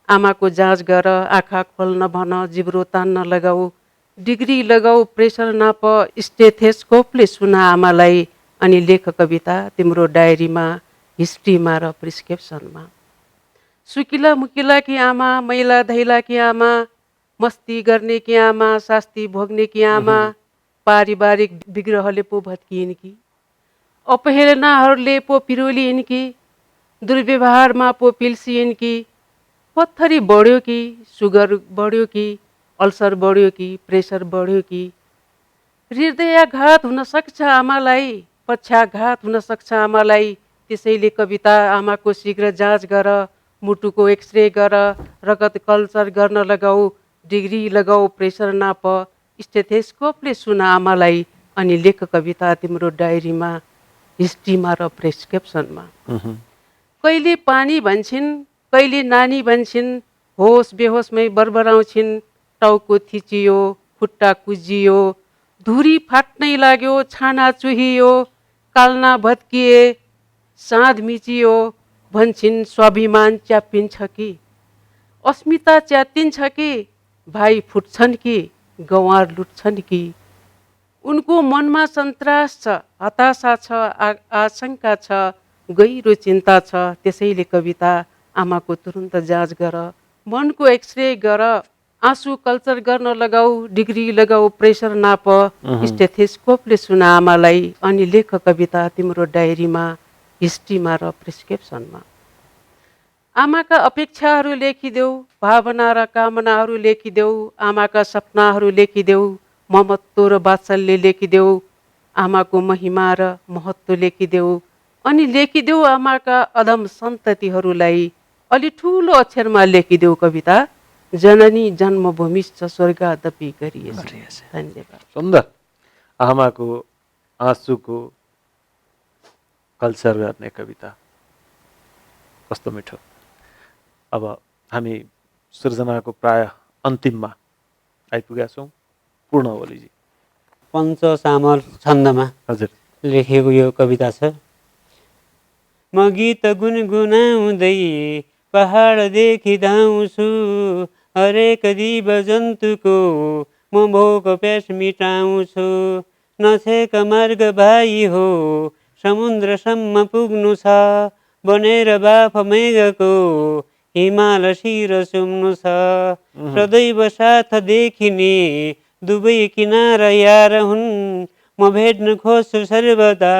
आमाको जाँच गर, आँखा खोल्न भन, जिब्रो तान्न लगाऊ, डिग्री लगाऊ, प्रेसर नाप, स्टेथेस्कोपले सुना आमालाई, अनि लेख कविता तिम्रो डायरीमा, हिस्ट्रीमा र प्रिस्क्रिप्सनमा। सुकिला मुकिला कि आमा, मैला धैला कि आमा, मस्ती गर्ने कि आमा, शास्ति भोग्ने कि आमा, पारिवारिक विग्रहले पो भत्किन् कि, अपहेलनाहरूले पो पिरोलिन् कि, दुर्व्यवहारमा पो पिल्सिन् कि, पत्थरी बढ्यो कि, सुगर बढ्यो कि, अल्सर बढ्यो कि, प्रेसर बढ्यो कि, हृदयाघात हुन सक्छ आमालाई, पक्षाघात हुन सक्छ आमालाई, त्यसैले कविता आमाको शीघ्र जाँच गर, मुटुको एक्सरे गर, रगत कल्चर गर्न लगाऊ, डिग्री लगाऊ, प्रेसर नाप, स्टेथेस्कोपले सुन आमालाई, अनि लेख कविता तिम्रो डायरीमा, हिस्ट्रीमा र प्रेस्क्रिप्सनमा। कहिले पानी भन्छन्, कहिले नानी भन्छन्, होस बेहोसमै बरबराउँछिन्, टाउको थिचियो, खुट्टा कुजियो, धुरी फाट्नै लाग्यो, छाना चुहियो, काल्ना भत्किए, साँध मिचियो, भन्छन् स्वाभिमान च्याप्पिन्छ कि, अस्मिता च्यातिन्छ कि, भाइ फुट्छन् कि, गँवार लुट्छन् कि। उनको मनमा सन्तास छ, हताशा छ, आशंका छ, गहिरो चिन्ता छ। त्यसैले कविता आमाको तुरुन्त जाँच गर, मनको एक्सरे गर, आँसु कल्चर गर्न लगाऊ, डिग्री लगाऊ, प्रेसर नाप, स्टेथेस्कोपले सुन आमालाई, अनि लेख कविता तिम्रो डायरीमा, हिस्ट्रीमा र प्रेस्क्रिप्सनमा। आमाका अपेक्षाहरू लेखिदेऊ, भावना र कामनाहरू लेखिदेऊ, आमाका सपनाहरू लेखिदेऊ, ममत्व र वात्सल्य लेखिदेऊ, आमाको महिमा र महत्त्व लेखिदेऊ, अनि लेखिदेऊ आमाका अधम सन्ततिहरूलाई। अलि ठुलो अक्षरमा लेखिदेऊ कविता, जननी जन्मभूमिश्च स्वर्गादपि गरिएछ। धन्यवाद। सुन्दर। आमाको आँसुको कल्चर गर्ने कविता, कस्तो मिठो। अब हामी सृजनाको प्राय अन्तिममा आइपुगेका छौँ। पूर्ण ओलीजी। पञ्चसामर छन्दमा हजुर लेखेको यो कविता छ। म गीत गुनगुनाउँदै पहाड देखिधाउँछु, हरेक जीव जन्तुको म भोक प्यास मिटाउँछु। नछेक मार्ग भाइ हो, समुद्रसम्म पुग्नु छ, बनेर बाफ मेघको हिमाल शिर चुम्नु छ। सदैव साथ देखिने दुवै किनारा यार हुन्, म भेट्न खोज्छु सर्वदा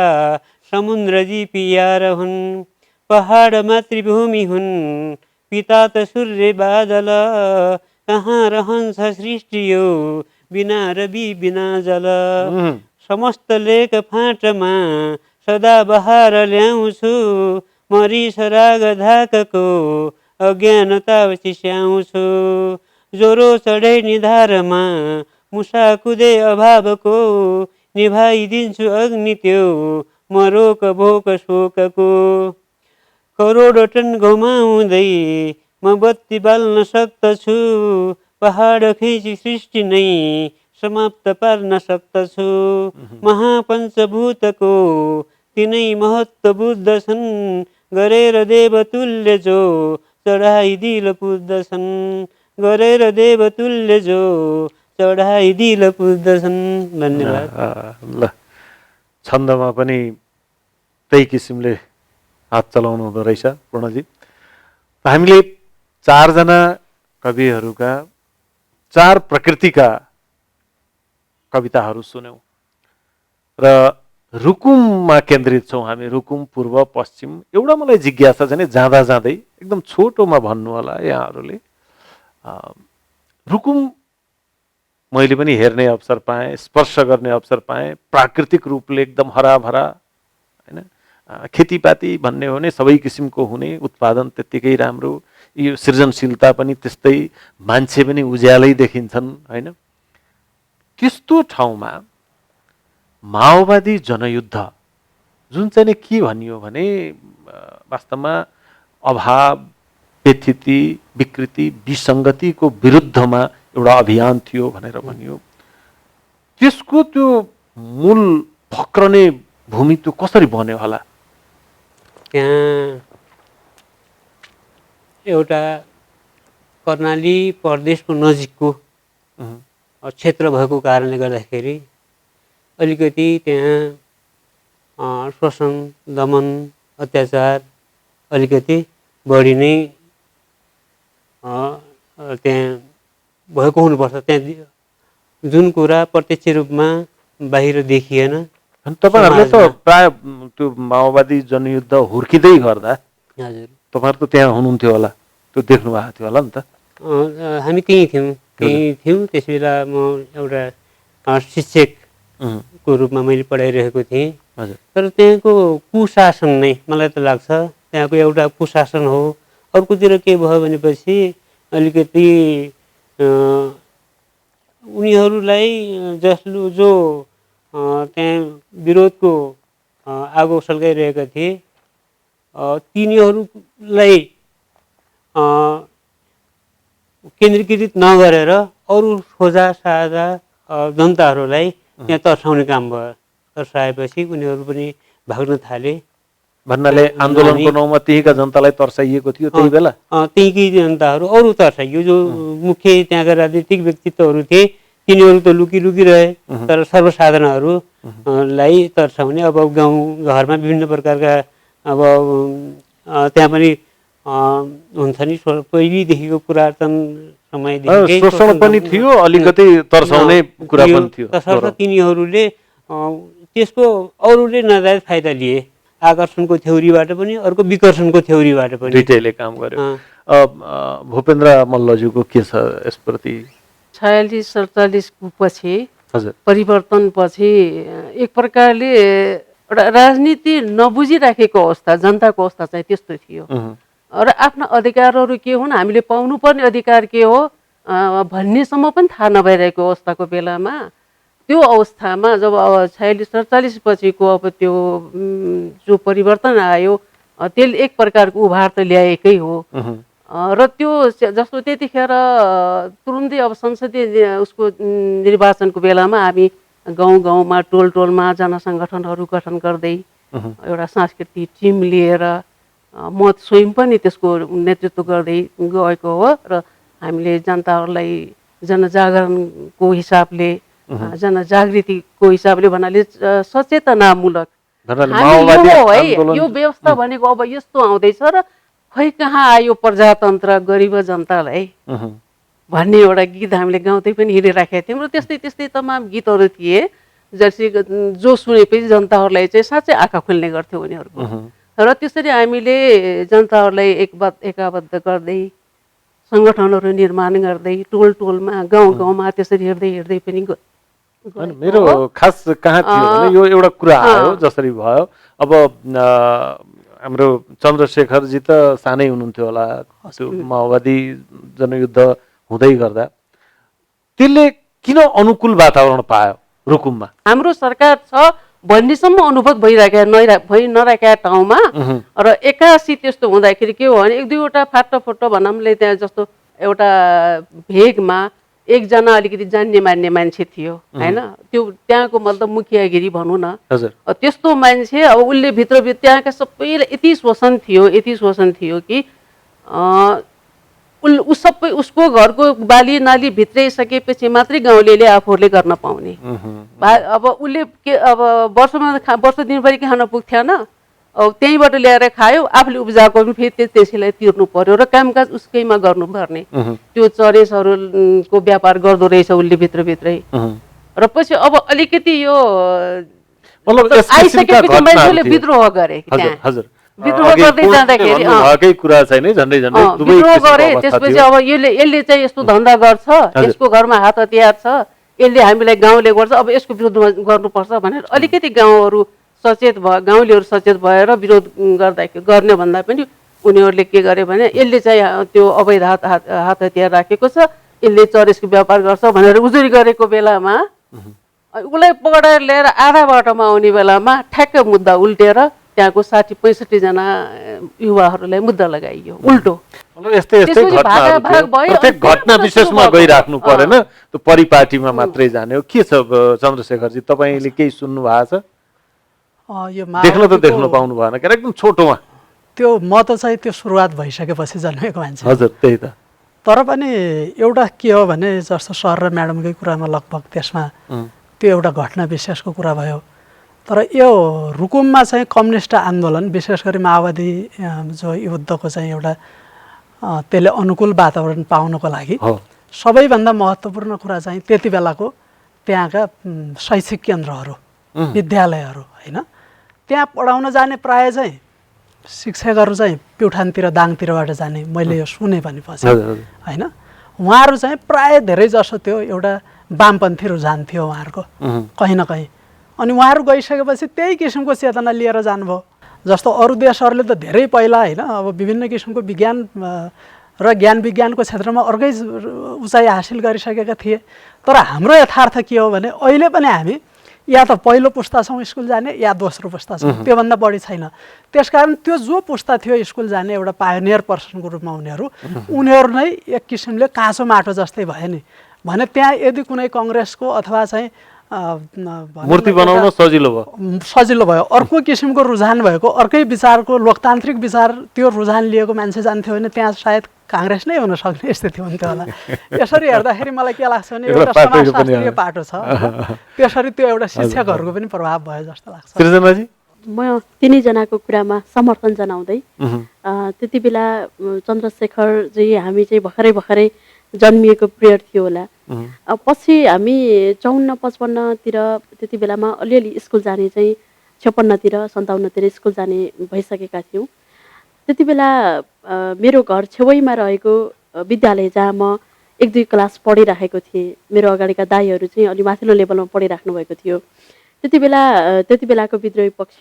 समुद्र जीपी यार हुन्। पहाड मातृभूमि हुन्, पिता त सूर्य बादल, कहाँ रहन्छ सृष्टि यो बिना रवि बिना जल। समस्त लेख फाँटमा सदा बहार ल्याउँछु, म रिस राग धाकको अज्ञानता चिस्याउँछु। ज्वरो चढे निधारमा मुसा कुदे अभावको, निभाइदिन्छु अग्नि त्यो म रोक भोक शोकको। करोड टन घुमाउँदै म बत्ती बाल्न सक्दछु, पहाड खिची सृष्टि नै समाप्त पार्न सक्दछु। महापञ्चभूतको तिनै महत्त्व बुझ्दछन्, गरेर देवतुल्य जो चढाइदिल पुज्दछन्। गरेर देवतुल्य जो चढाइदिल पुज्दछन्। धन्यवाद। ल, छन्दमा पनि त्यही किसिमले हात चलाउनु हुँदो रहेछ पूर्णजी। हामीले चारजना कविहरूका चार प्रकृतिका कविताहरू सुन्यौँ र रुकुममा केन्द्रित छौँ हामी। रुकुम पूर्व पश्चिम। एउटा मलाई जिज्ञासा चाहिँ जाँदा जाँदै एकदम छोटोमा भन्नु होला यहाँहरूले, रुकुम मैले पनि हेर्ने अवसर पाएँ, स्पर्श गर्ने अवसर पाएँ। प्राकृतिक रूपले एकदम हराभरा, होइन, खेतीपाती भन्ने हो भने सबै किसिमको हुने, उत्पादन त्यत्तिकै राम्रो, यो सृजनशीलता पनि त्यस्तै, मान्छे पनि उज्यालै देखिन्छन्, होइन। त्यस्तो ठाउँमा माओवादी जनयुद्ध जुन चाहिँ नि के भनियो भने वास्तवमा अभाव, व्यथिति, विकृति, विसङ्गतिको विरुद्धमा एउटा अभियान थियो भनेर भनियो। त्यसको त्यो मूल फक्रने भूमि त्यो कसरी बन्यो होला? त्यहाँ एउटा कर्णाली प्रदेशको नजिकको क्षेत्र भएको कारणले गर्दाखेरि अलिकति त्यहाँ शोषण, दमन, अत्याचार अलिकति बढी नै त्यहाँ भएको हुनुपर्छ। त्यहाँ जुन कुरा प्रत्यक्ष रूपमा बाहिर देखिएन। तपाईँहरूले त प्राय त्यो माओवादी जनयुद्ध हुर्किँदै गर्दा हजुर तपाईँहरू त त्यहाँ हुनुहुन्थ्यो होला, त्यो देख्नु भएको थियो होला नि त। हामी त्यहीँ थियौँ। त्यस बेला म एउटा शिक्षकको रूपमा मैले पढाइरहेको थिएँ। हजुर तर त्यहाँको कुशासन नै मलाई त लाग्छ त्यहाँको एउटा कुशासन हो। अर्कोतिर के भयो भनेपछि अलिकति उनीहरूलाई जो त्यहाँ विरोधको आगो सल्काइरहेका थिए तिनीहरूलाई केन्द्रीकृत नगरेर अरू सोझा साझा जनताहरूलाई त्यहाँ तर्साउने काम भयो। तर्साएपछि उनीहरू पनि भाग्न थाले। भन्नाले आन्दोलनको नाउँमा त्यहीका जनतालाई तर्साइएको थियो त्यही बेला। त्यहीँकै जनताहरू अरू तर्साइयो। जो मुख्य त्यहाँका राजनीतिक व्यक्तित्वहरू थिए तिनीहरू त लुकी रहे, तर सर्वसाधारणहरूलाई तर्साउने। अब गाउँ घरमा विभिन्न प्रकारका अब त्यहाँ पनि हुन्छ नि पहिलेदेखिको पुरातन समयदेखि शोषण पनि थियो, अलिकति तर्साउने कुरा पनि थियो। तसर्थ तिनीहरूले त्यसको अरूले नजायज फाइदा लिए। आकर्षणको थ्योरीबाट पनि अर्को विकर्षणको थ्योरीबाट पनि दुईटैले काम गर्यो। भूपेन्द्र मल्लज्यूको के छ यसप्रति? 46-47 पछि हजुर परिवर्तन पछि एक प्रकारले एउटा राजनीति नबुझिराखेको अवस्था, जनताको अवस्था चाहिँ त्यस्तो थियो। र आफ्ना अधिकारहरू के हुन्, हामीले पाउनुपर्ने अधिकार के हो भन्नेसम्म पनि थाहा नभइरहेको अवस्थाको बेलामा त्यो अवस्थामा जब 46-47 पछिको अब त्यो जो परिवर्तन आयो त्यसले एक प्रकारको उभार त ल्याएकै हो। र त्यो जस्तो त्यतिखेर तुरुन्तै अब संसदीय उसको निर्वाचनको बेलामा हामी गाउँ गाउँमा टोल टोलमा जनसङ्गठनहरू गठन गर्दै एउटा सांस्कृतिक टिम लिएर म स्वयं पनि त्यसको नेतृत्व गर्दै गएको हो। र हामीले जनताहरूलाई जनजागरणको हिसाबले जनजागृतिको हिसाबले भन्नाले सचेतनामूलक यो व्यवस्था भनेको अब यस्तो आउँदैछ र खै कहाँ आयो प्रजातन्त्र गरिब जनतालाई भन्ने एउटा गीत हामीले गाउँदै पनि हिँडिराखेका थियौँ। र त्यस्तै त्यस्तै तमाम गीतहरू थिए जसले जो सुनेपछि जनताहरूलाई चाहिँ साँच्चै आँखा खुल्ने गर्थ्यो उनीहरूको। र त्यसरी हामीले जनताहरूलाई एकाबद्ध गर्दै सङ्गठनहरू निर्माण गर्दै टोल टोलमा गाउँ गाउँमा त्यसरी हिँड्दै पनि मेरो खास कहाँ थियो भने यो एउटा कुरा आयो जसरी भयो। अब हाम्रो चन्द्रशेखरजी त सानै हुनुहुन्थ्यो होला त्यो माओवादी जनयुद्ध हुँदै गर्दा, त्यसले किन अनुकूल वातावरण पायो रुकुममा? हाम्रो सरकार छ भन्नेसम्म अनुभव नराखेका ठाउँमा र एक्कासी त्यस्तो हुँदाखेरि के हो भने एक दुईवटा फाटो भनौँले त्यहाँ जस्तो एउटा भेगमा एकजना अलिकति जान्ने मान्ने मान्छे थियो होइन, त्यो त्यहाँको मतलब मुखियागिरी भनौँ न, त्यस्तो मान्छे अब उसले भित्रभित्र त्यहाँका सबैलाई यति शोषण थियो कि सबै उसको घरको बाली नाली भित्राइसकेपछि मात्रै गाउँले आफूहरूले गर्न पाउने। अब उसले के अब वर्ष दिनभरि खान पुग्थेन, अब त्यहीँबाट ल्याएर खायो, आफूले उब्जाएको पनि फेरि त्यसैलाई तिर्नु पर्यो र कामकाज उसकैमा गर्नुपर्ने। त्यो चरेसहरूको व्यापार गर्दो रहेछ उसले भित्रै र पछि अब अलिकति यो आइसकेपछि मान्छेले विद्रोह गरे। विद्रोह गर्दै जाँदाखेरि विद्रोह गरे। त्यसपछि अब यसले चाहिँ यस्तो धन्दा गर्छ, यसको घरमा हात हतियार छ, यसले हामीलाई गाउँले गर्छ, अब यसको विरुद्धमा गर्नुपर्छ भनेर अलिकति गाउँलेहरू सचेत भएर विरोध गर्ने भन्दा पनि उनीहरूले के गरे भने यसले चाहिँ त्यो अवैध हात हतियार राखेको छ, यसले चरेसको व्यापार गर्छ भनेर उजुरी गरेको बेलामा उसलाई पकडाएर ल्याएर आधा बाटोमा आउने बेलामा ठ्याक्क मुद्दा उल्टेर त्यहाँको 60-65 जना युवाहरूलाई मुद्दा लगाइयो उल्टो। प्रत्येक घटना विशेषमा गइराख्नु परेन, त्यो परिपाटीमा मात्रै जाने हो। के छ चन्द्रशेखरजी, तपाईँले केही सुन्नु भएको छ? देख्नु पाउनु भएन क्या एकदम छोटोमा? त्यो म त चाहिँ त्यो सुरुवात भइसकेपछि जन्मेको मान्छे। हजुर त्यही त। तर पनि एउटा के हो भने जस्तो सर र म्याडमकै कुरामा लगभग त्यसमा त्यो एउटा घटना विशेषको कुरा भयो। तर यो रुकुममा चाहिँ कम्युनिस्ट आन्दोलन विशेष गरी माओवादी जो युद्धको चाहिँ एउटा त्यसले अनुकूल वातावरण पाउनको लागि सबैभन्दा महत्त्वपूर्ण कुरा चाहिँ त्यति बेलाको त्यहाँका शैक्षिक केन्द्रहरू विद्यालयहरू होइन, त्यहाँ पढाउन जाने प्राय चाहिँ शिक्षकहरू चाहिँ प्युठानतिर दाङतिरबाट जाने मैले यो सुने भनेपछि होइन। उहाँहरू चाहिँ प्राय धेरै जसो त्यो एउटा वामपन्थी रुझान थियो उहाँहरूको कहीँ न कहीँ। अनि उहाँहरू गइसकेपछि त्यही किसिमको चेतना लिएर जानुभयो। जस्तो अरू देशहरूले त धेरै पहिला होइन अब विभिन्न किसिमको विज्ञान र ज्ञान विज्ञानको क्षेत्रमा अर्कै उचाइ हासिल गरिसकेका थिए। तर हाम्रो यथार्थ के हो भने अहिले पनि हामी या त पहिलो पुस्ता छौँ स्कुल जाने या दोस्रो पुस्ता छौँ, त्योभन्दा बढी छैन। त्यसकारण त्यो जो पुस्ता थियो स्कुल जाने एउटा पायोनियर पर्सनको रूपमा उनीहरू नै एक किसिमले काँचो माटो जस्तै भयो नि भने त्यहाँ यदि कुनै कङ्ग्रेसको अथवा चाहिँ मूर्ति बनाउन सजिलो भयो, अर्को किसिमको रुझान भएको अर्कै विचारको लोकतान्त्रिक विचार त्यो रुझान लिएको मान्छे जान्थ्यो भने त्यहाँ सायद काङ्ग्रेस नै हुन सक्ने स्थिति हुन्थ्यो होला। यसरी हेर्दाखेरि मलाई के लाग्छ भने एउटा समाजशास्त्रीय पाटो छ, त्यसरी त्यो एउटा शिक्षकहरूको पनि प्रभाव भयो जस्तो लाग्छ। सृजनाजी, म तिनैजनाको कुरामा समर्थन जनाउँदै त्यति बेला चन्द्रशेखरजी हामी चाहिँ भर्खरै जन्मिएको पिरियड थियो होला। पछि हामी 54-55तिर त्यति बेलामा अलिअलि स्कुल जाने चाहिँ 56तिर 57तिर स्कुल जाने भइसकेका थियौँ। त्यति बेला मेरो घर छेउैमा रहेको विद्यालय जहाँ म 1-2 क्लास पढिराखेको थिएँ, मेरो अगाडिका दाईहरू चाहिँ अलि माथिल्लो लेभलमा पढिराख्नु भएको थियो। त्यति बेलाको विद्रोही पक्ष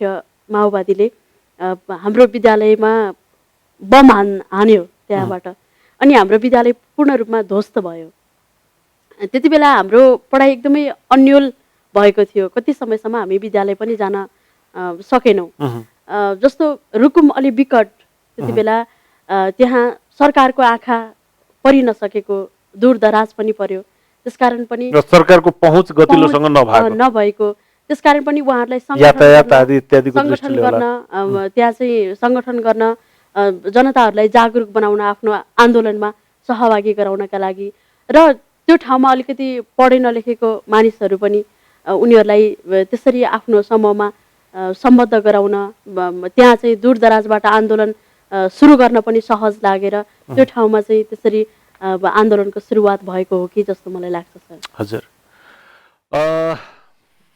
माओवादीले हाम्रो विद्यालयमा बम हान्यो त्यहाँबाट, अनि हाम्रो विद्यालय पूर्ण रूपमा ध्वस्त भयो। त्यति बेला हाम्रो पढाइ एकदमै अन्यल भएको थियो, कति समयसम्म हामी विद्यालय पनि जान सकेनौँ। जस्तो रुकुम अलि विकट, त्यति बेला त्यहाँ सरकारको आँखा परि नसकेको, दूरदराज पनि पर्यो, त्यसकारण पनि सरकारको पहुँच गतिलोसँग नभएको, त्यसकारण पनि उहाँहरूलाई सङ्गठन गर्न त्यहाँ चाहिँ सङ्गठन गर्न जनताहरूलाई जागरुक बनाउन, आफ्नो आन्दोलनमा सहभागी गराउनका लागि र त्यो ठाउँमा अलिकति पढे नलेखेको मानिसहरू पनि उनीहरूलाई त्यसरी आफ्नो समूहमा सम्बद्ध गराउन, त्यहाँ चाहिँ दूरदराजबाट आन्दोलन सुरु गर्न पनि सहज लागेर त्यो ठाउँमा चाहिँ त्यसरी आन्दोलनको सुरुवात भएको हो कि जस्तो मलाई लाग्छ सर। हजुर,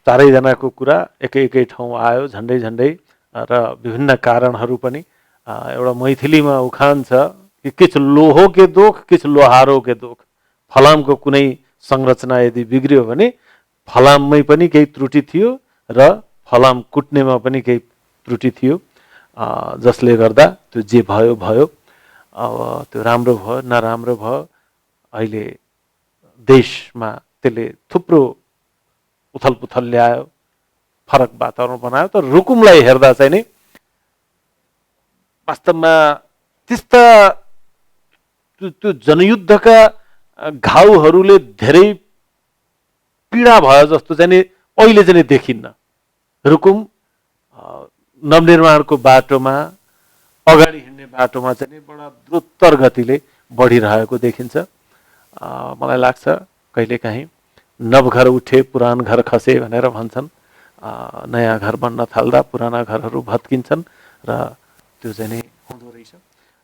चारैजनाको कुरा एकै ठाउँ आयो झन्डै र विभिन्न कारणहरू पनि। एउटा मैथिलीमा उखान छ कि किछ लोहो के दोख किछ लोहारो के दोख। फलामको कुनै संरचना यदि बिग्रियो भने फलाममै पनि केही त्रुटि थियो र फलाम कुट्नेमा पनि केही त्रुटि थियो, जसले गर्दा त्यो जे भयो भयो। अब त्यो राम्रो भयो नराम्रो भयो, अहिले देशमा त्यसले थुप्रो उथलपुथल ल्यायो, फरक वातावरण बनायो। तर रुकुमलाई हेर्दा चाहिँ नि वास्तवमा त्यस्ता त्यो जनयुद्धका घाउहरूले धेरै पीडा भयो जस्तो चाहिँ नि अहिले चाहिँ देखिन्न। रुकुम नवनिर्माणको बाटोमा, अगाडि हिँड्ने बाटोमा चाहिँ नि बडा द्रुतर गतिले बढिरहेको देखिन्छ। मलाई लाग्छ कहिलेकाहीँ नवघर उठे पुरान घर खसे भनेर भन्छन्। नयाँ घर बन्न थाल्दा पुराना घरहरू भत्किन्छन् र त्यो चाहिँ नि हुँदो रहेछ।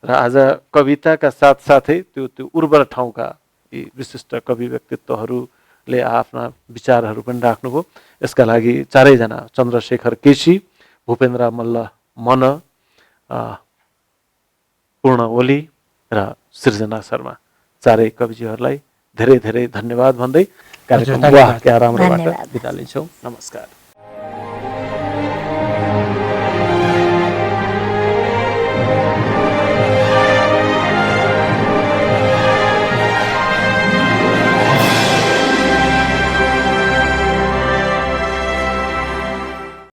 र आज कविताका साथसाथै त्यो उर्वर ठाउँका यी विशिष्ट कवि व्यक्तित्वहरूले आफ्ना विचारहरू पनि राख्नुभयो। यसका लागि चारैजना चन्द्रशेखर केसी, भूपेन्द्र मल्ल मन, पूर्ण ओली र सृजना शर्मा, चारै कविजीहरूलाई धेरै धेरै धन्यवाद भन्दै कार्यक्रम वाह क्या राम्रोबाट बिदा लिन्छौँ। नमस्कार।